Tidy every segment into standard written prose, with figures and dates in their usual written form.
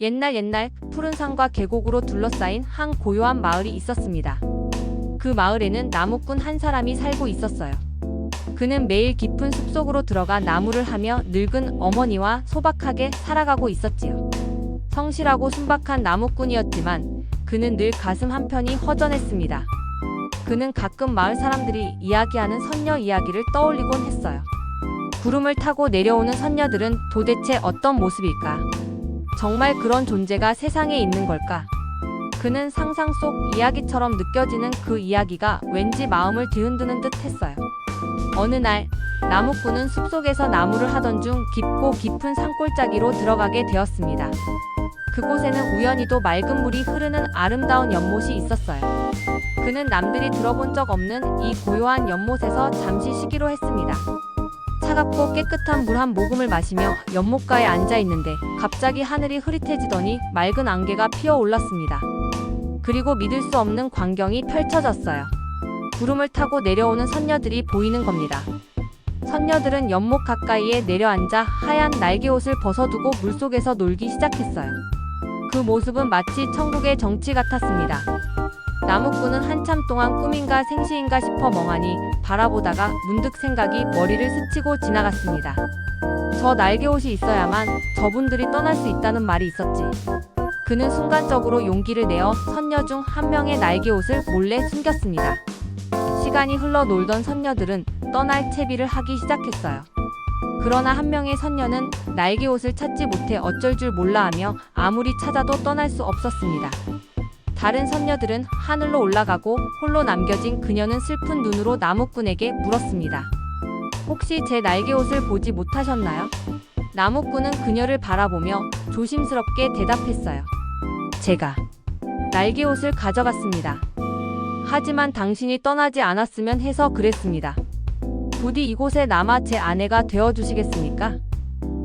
옛날 푸른 산과 계곡으로 둘러싸인 한 고요한 마을이 있었습니다. 그 마을에는 나무꾼 한 사람이 살고 있었어요. 그는 매일 깊은 숲속으로 들어가 나무를 하며 늙은 어머니와 소박하게 살아가고 있었지요. 성실하고 순박한 나무꾼이었지만 그는 늘 가슴 한편이 허전했습니다. 그는 가끔 마을 사람들이 이야기하는 선녀 이야기를 떠올리곤 했어요. 구름을 타고 내려오는 선녀들은 도대체 어떤 모습일까? 정말 그런 존재가 세상에 있는 걸까? 그는 상상 속 이야기처럼 느껴지는 그 이야기가 왠지 마음을 뒤흔드는 듯 했어요. 어느 날 나무꾼은 숲속에서 나무를 하던 중 깊고 깊은 산골짜기로 들어가게 되었습니다. 그곳에는 우연히도 맑은 물이 흐르는 아름다운 연못이 있었어요. 그는 남들이 들어본 적 없는 이 고요한 연못에서 잠시 쉬기로 했습니다. 차갑고 깨끗한 물 한 모금을 마시며 연못가에 앉아 있는데 갑자기 하늘이 흐릿해지더니 맑은 안개가 피어올랐습니다. 그리고 믿을 수 없는 광경이 펼쳐졌어요. 구름을 타고 내려오는 선녀들이 보이는 겁니다. 선녀들은 연못 가까이에 내려앉아 하얀 날개옷을 벗어두고 물속에서 놀기 시작했어요. 그 모습은 마치 천국의 정취 같았습니다. 나무꾼은 한참 동안 꿈인가 생시인가 싶어 멍하니 바라보다가 문득 생각이 머리를 스치고 지나갔습니다. 저 날개옷이 있어야만 저분들이 떠날 수 있다는 말이 있었지. 그는 순간적으로 용기를 내어 선녀 중 한 명의 날개옷을 몰래 숨겼습니다. 시간이 흘러 놀던 선녀들은 떠날 채비를 하기 시작했어요. 그러나 한 명의 선녀는 날개옷을 찾지 못해 어쩔 줄 몰라하며 아무리 찾아도 떠날 수 없었습니다. 다른 선녀들은 하늘로 올라가고 홀로 남겨진 그녀는 슬픈 눈으로 나무꾼에게 물었습니다. 혹시 제 날개옷을 보지 못하셨나요? 나무꾼은 그녀를 바라보며 조심스럽게 대답했어요. 제가 날개옷을 가져갔습니다. 하지만 당신이 떠나지 않았으면 해서 그랬습니다. 부디 이곳에 남아 제 아내가 되어주시겠습니까?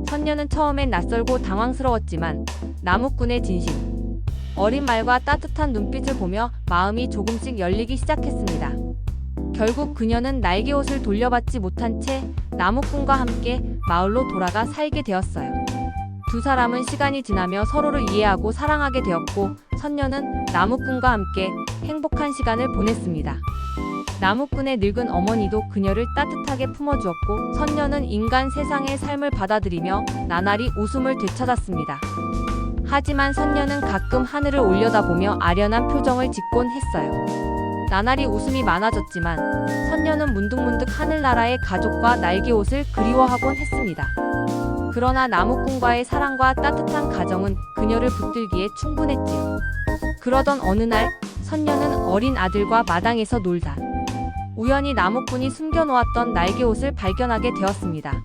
선녀는 처음엔 낯설고 당황스러웠지만 나무꾼의 진심, 어린 말과 따뜻한 눈빛을 보며 마음이 조금씩 열리기 시작했습니다. 결국 그녀는 날개옷을 돌려받지 못한 채 나무꾼과 함께 마을로 돌아가 살게 되었어요. 두 사람은 시간이 지나며 서로를 이해하고 사랑하게 되었고 선녀는 나무꾼과 함께 행복한 시간을 보냈습니다. 나무꾼의 늙은 어머니도 그녀를 따뜻하게 품어주었고 선녀는 인간 세상의 삶을 받아들이며 나날이 웃음을 되찾았습니다. 하지만 선녀는 가끔 하늘을 올려다보며 아련한 표정을 짓곤 했어요. 나날이 웃음이 많아졌지만 선녀는 문득문득 하늘나라의 가족과 날개옷을 그리워하곤 했습니다. 그러나 나무꾼과의 사랑과 따뜻한 가정은 그녀를 붙들기에 충분했지요. 그러던 어느 날 선녀는 어린 아들과 마당에서 놀다 우연히 나무꾼이 숨겨놓았던 날개옷을 발견하게 되었습니다.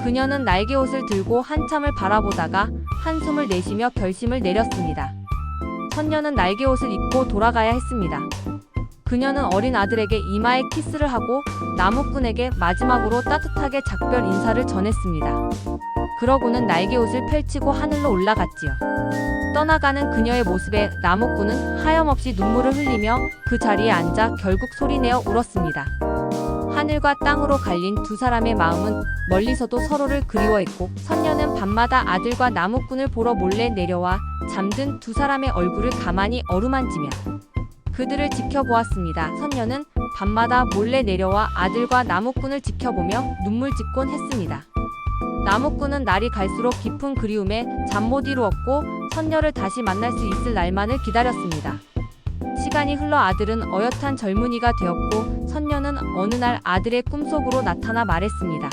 그녀는 날개옷을 들고 한참을 바라보다가 한숨을 내쉬며 결심을 내렸습니다. 선녀는 날개옷을 입고 돌아가야 했습니다. 그녀는 어린 아들에게 이마에 키스를 하고 나무꾼에게 마지막으로 따뜻하게 작별 인사를 전했습니다. 그러고는 날개옷을 펼치고 하늘로 올라갔지요. 떠나가는 그녀의 모습에 나무꾼은 하염없이 눈물을 흘리며 그 자리에 앉아 결국 소리내어 울었습니다. 하늘과 땅으로 갈린 두 사람의 마음은 멀리서도 서로를 그리워했고 선녀는 밤마다 아들과 나무꾼을 보러 몰래 내려와 잠든 두 사람의 얼굴을 가만히 어루만지며 그들을 지켜보았습니다. 선녀는 밤마다 몰래 내려와 아들과 나무꾼을 지켜보며 눈물 짓곤 했습니다. 나무꾼은 날이 갈수록 깊은 그리움에 잠 못 이루었고 선녀를 다시 만날 수 있을 날만을 기다렸습니다. 시간이 흘러 아들은 어엿한 젊은이가 되었고 선녀는 어느 날 아들의 꿈속으로 나타나 말했습니다.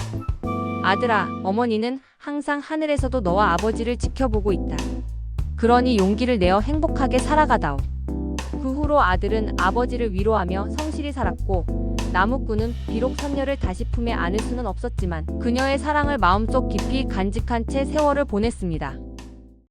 아들아, 어머니는 항상 하늘에서도 너와 아버지를 지켜보고 있다. 그러니 용기를 내어 행복하게 살아가다오. 그 후로 아들은 아버지를 위로하며 성실히 살았고 나무꾼은 비록 선녀를 다시 품에 안을 수는 없었지만 그녀의 사랑을 마음속 깊이 간직한 채 세월을 보냈습니다.